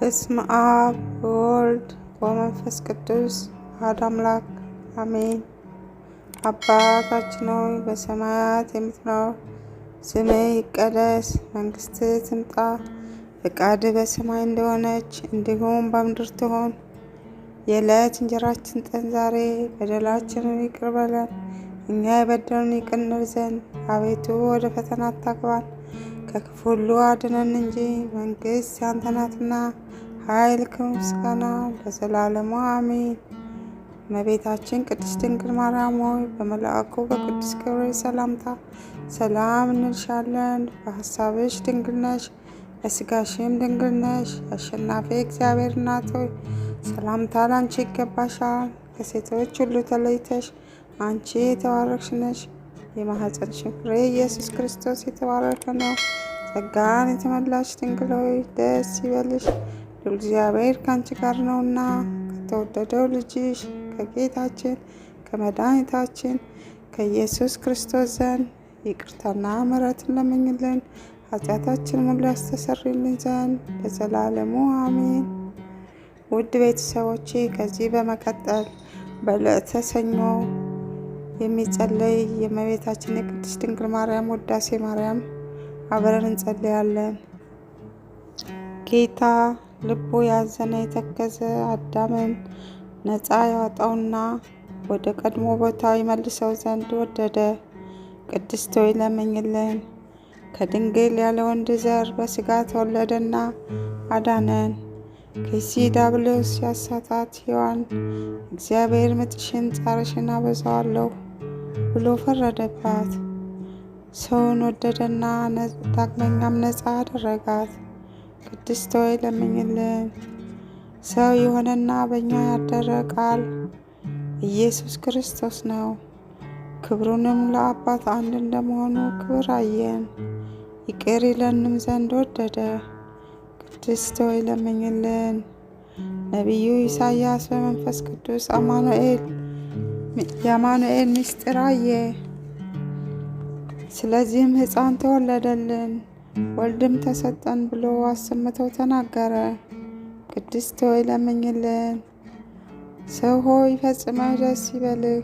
በስመ አብ ወወልድ ወመንፈስ ቅዱስ አሐዱ አምላክ አሜን። አባታችን ሆይ በሰማያት የምትኖር፣ ስምህ ይቀደስ፣ መንግስትህ ትምጣ፣ ፈቃድህ በሰማይ እንደሆነች እንዲሁም በምድር ትሁን። የዕለት እንጀራችንን ስጠን ዛሬ፣ በደላችንን ይቅር በለን እኛ የበደሉንን ይቅር እንል ዘንድ፣ አቤቱ ወደ ፈተና አታግባን ከክፉ ሁሉ አድነን እንጂ መንግስት ያንተ ናትና፣ ኃይል፣ ክብር፣ ምስጋና ለዘላለሙ አሜን። እመቤታችን ቅድስት ድንግል ማርያም ሆይ በመልአኩ በቅዱስ ገብርኤል ሰላምታ ሰላም እንልሻለን። በሀሳብሽ ድንግል ነሽ፣ በስጋሽም ድንግል ነሽ። አሸናፊ እግዚአብሔር እናት ሆይ ሰላምታ ላንቺ ይገባሻል። ከሴቶች ሁሉ ተለይተሽ አንቺ የተባረክሽ ነሽ። የማኅፀንሽን ፍሬ ኢየሱስ ክርስቶስ የተባረከ ነው። ጸጋን የተመላሽ ድንግል ሆይ ደስ ይበልሽ፣ እግዚአብሔር ከአንቺ ጋር ነውና ከተወደደው ልጅሽ ከጌታችን ከመድኃኒታችን ከኢየሱስ ክርስቶስ ዘንድ ይቅርታና ምሕረትን ለምኝልን ኃጢአታችን ሁሉ ያስተሰርይልን ዘንድ ለዘላለሙ አሜን። ውድ ቤተሰቦቼ ከዚህ በመቀጠል በዕለተ ሰኞ የሚጸለይ የእመቤታችን የቅድስት ድንግል ማርያም ውዳሴ ማርያም አብረን እንጸልያለን። ጌታ ልቡ ያዘነ የተከዘ አዳምን ነፃ ያወጣውና ወደ ቀድሞ ቦታው ይመልሰው ዘንድ ወደደ። ቅድስት ሆይ ለምኝልን። ከድንግል ያለ ወንድ ዘር በስጋ ተወለደና አዳነን። ከሲ ዲያብሎስ ያሳታት ሔዋን እግዚአብሔር ምጥሽን ጻርሽን አበዛዋለሁ ብሎ ፈረደባት። ሰውን ወደደና ዳግመኛም ነፃ አደረጋት። ቅድስት ሆይ ለምኝልን። ሰው የሆነና በእኛ ያደረ ቃል ኢየሱስ ክርስቶስ ነው። ክብሩንም ለአባት አንድ እንደመሆኑ ክብር አየን፣ ይቅር ይለንም ዘንድ ወደደ። ቅድስት ሆይ ለምኝልን። ነቢዩ ኢሳያስ በመንፈስ ቅዱስ የአማኑኤል ምስጢር አየ። ስለዚህም ሕፃን ተወለደልን ወልድም ተሰጠን ብሎ አሰምተው ተናገረ። ቅድስት ሆይ ለምኝልን። ሰው ሆይ ፈጽመህ ደስ ይበልህ፣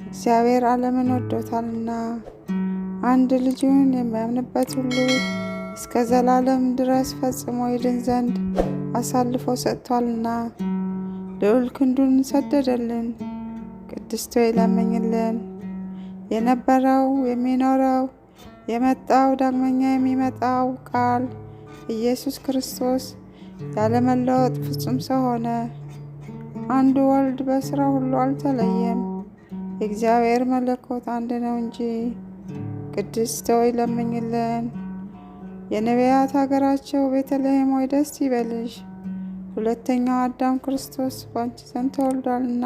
እግዚአብሔር ዓለምን ወዶታልና አንድ ልጁን የሚያምንበት ሁሉ እስከ ዘላለም ድረስ ፈጽሞ ይድን ዘንድ አሳልፎ ሰጥቷልና ልዑል ክንዱን ሰደደልን። ቅድስት ሆይ ለምኝልን። የነበረው የሚኖረው የመጣው ዳግመኛ የሚመጣው ቃል ኢየሱስ ክርስቶስ ያለመለወጥ ፍጹም ሰው ሆነ። አንዱ ወልድ በስራ ሁሉ አልተለየም፣ የእግዚአብሔር መለኮት አንድ ነው እንጂ። ቅድስት ሆይ ለምኝልን። የነቢያት ሀገራቸው ቤተልሔም ሆይ ደስ ይበልሽ፣ ሁለተኛው አዳም ክርስቶስ ባንቺ ዘንድ ተወልዷልና።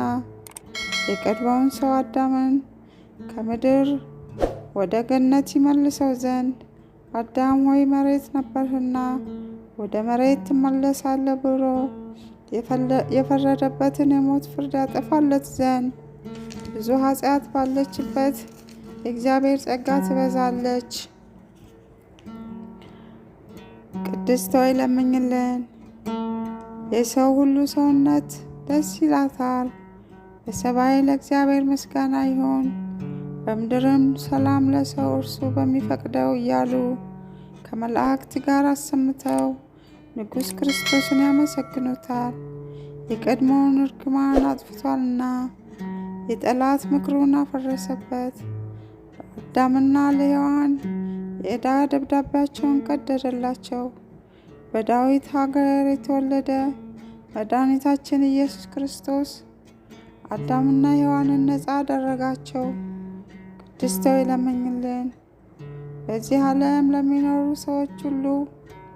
የቀድሞውን ሰው አዳምን ከምድር ወደ ገነት ይመልሰው ዘንድ አዳም ሆይ መሬት ነበርህና ወደ መሬት ትመለሳለህ ብሎ የፈረደበትን የሞት ፍርድ ያጠፋለት ዘንድ ብዙ ኃጢአት ባለችበት የእግዚአብሔር ጸጋ ትበዛለች። ቅድስት ሆይ ለምኝልን። የሰው ሁሉ ሰውነት ደስ ይላታል፣ በሰማይ ለእግዚአብሔር ምስጋና ይሁን፣ በምድርም ሰላም ለሰው እርሱ በሚፈቅደው እያሉ ከመላእክት ጋር አሰምተው ንጉሥ ክርስቶስን ያመሰግኑታል። የቀድሞውን እርግማን አጥፍቷልና የጠላት ምክሩን አፈረሰበት። ለአዳምና ለሔዋን የዕዳ ደብዳቤያቸውን ቀደደላቸው። በዳዊት ሀገር የተወለደ መድኃኒታችን ኢየሱስ ክርስቶስ አዳምና ሔዋንን ነፃ አደረጋቸው። ቅድስት ሆይ ለምኝልን። በዚህ ዓለም ለሚኖሩ ሰዎች ሁሉ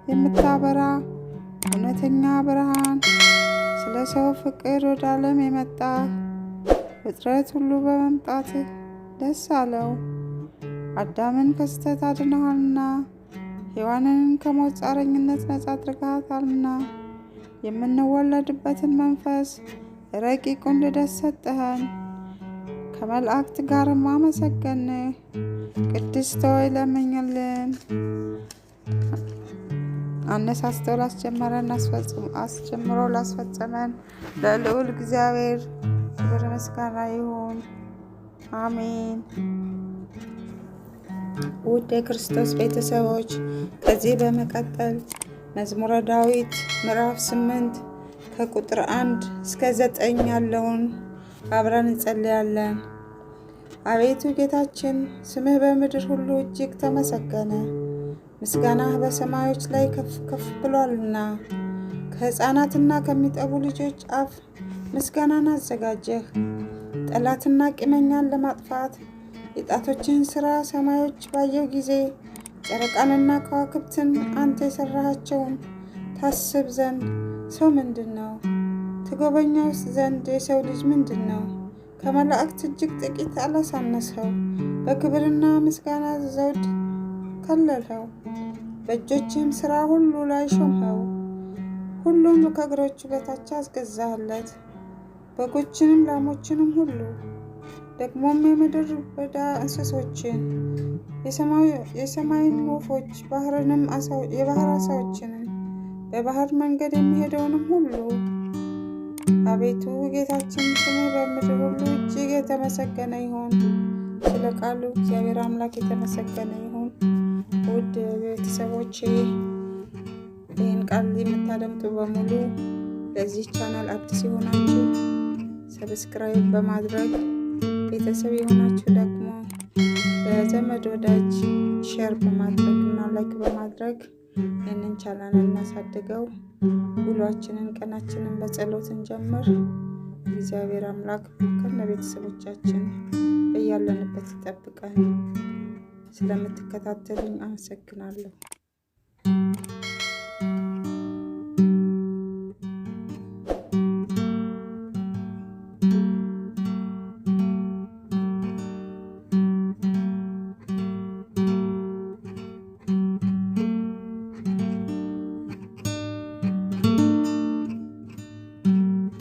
የምታበራ እውነተኛ ብርሃን፣ ስለ ሰው ፍቅር ወደ ዓለም የመጣ ፍጥረት ሁሉ በመምጣት ደስ አለው። አዳምን ከስህተት አድነሃልና ሔዋንን ከሞት ጻረኝነት ነፃ አድርገሃታልና የምንወለድበትን መንፈስ ረቂቁን ልደት ሰጠኸን። ከመላእክት ጋርም አመሰገንህ። ቅድስት ሆይ ለምኝልን። አነሳስቶ ላስጀመረን አስጀምሮ ላስፈጸመን ለልዑል እግዚአብሔር ክብር ምስጋና ይሁን፣ አሜን። ውድ የክርስቶስ ቤተሰቦች ከዚህ በመቀጠል መዝሙረ ዳዊት ምዕራፍ 8 ከቁጥር 1 እስከ 9 ያለውን አብረን እንጸልያለን። አቤቱ ጌታችን ስምህ በምድር ሁሉ እጅግ ተመሰገነ፣ ምስጋናህ በሰማዮች ላይ ከፍ ከፍ ብሏልና። ከሕፃናትና ከሚጠቡ ልጆች አፍ ምስጋናን አዘጋጀህ። ጠላትና ቂመኛን ለማጥፋት የጣቶችህን ሥራ ሰማዮች ባየው ጊዜ ጨረቃንና ከዋክብትን አንተ የሠራሃቸውን ታስብ ዘንድ ሰው ምንድን ነው? ትጎበኛውስ ዘንድ የሰው ልጅ ምንድን ነው? ከመላእክት እጅግ ጥቂት አላሳነስኸው፣ በክብርና ምስጋና ዘውድ ከለልኸው። በእጆችህም ሥራ ሁሉ ላይ ሾምኸው፣ ሁሉም ከእግሮቹ በታች አስገዛህለት። በጎችንም ላሞችንም ሁሉ ደግሞም የምድር በዳ እንስሶችን፣ የሰማይን ወፎች፣ የባህር ዓሣዎችንም በባህር መንገድ የሚሄደውንም ሁሉ። አቤቱ ጌታችን ስምህ በምድር ሁሉ እጅግ የተመሰገነ ይሁን። ስለ ቃሉ እግዚአብሔር አምላክ የተመሰገነ ይሁን። ውድ ቤተሰቦቼ ይህን ቃል የምታደምጡ በሙሉ ለዚህ ቻናል አዲስ የሆናችሁ ሰብስክራይብ በማድረግ ቤተሰብ የሆናችሁ ደግሞ ለዘመድ ወዳጅ ሼር በማድረግ እና ላይክ በማድረግ ይህንን ቻናል እናሳድገው። ውሏችንን ቀናችንን በጸሎት እንጀምር። እግዚአብሔር አምላክ ከነ ቤተሰቦቻችን በያለንበት ይጠብቀን። ስለምትከታተሉኝ አመሰግናለሁ።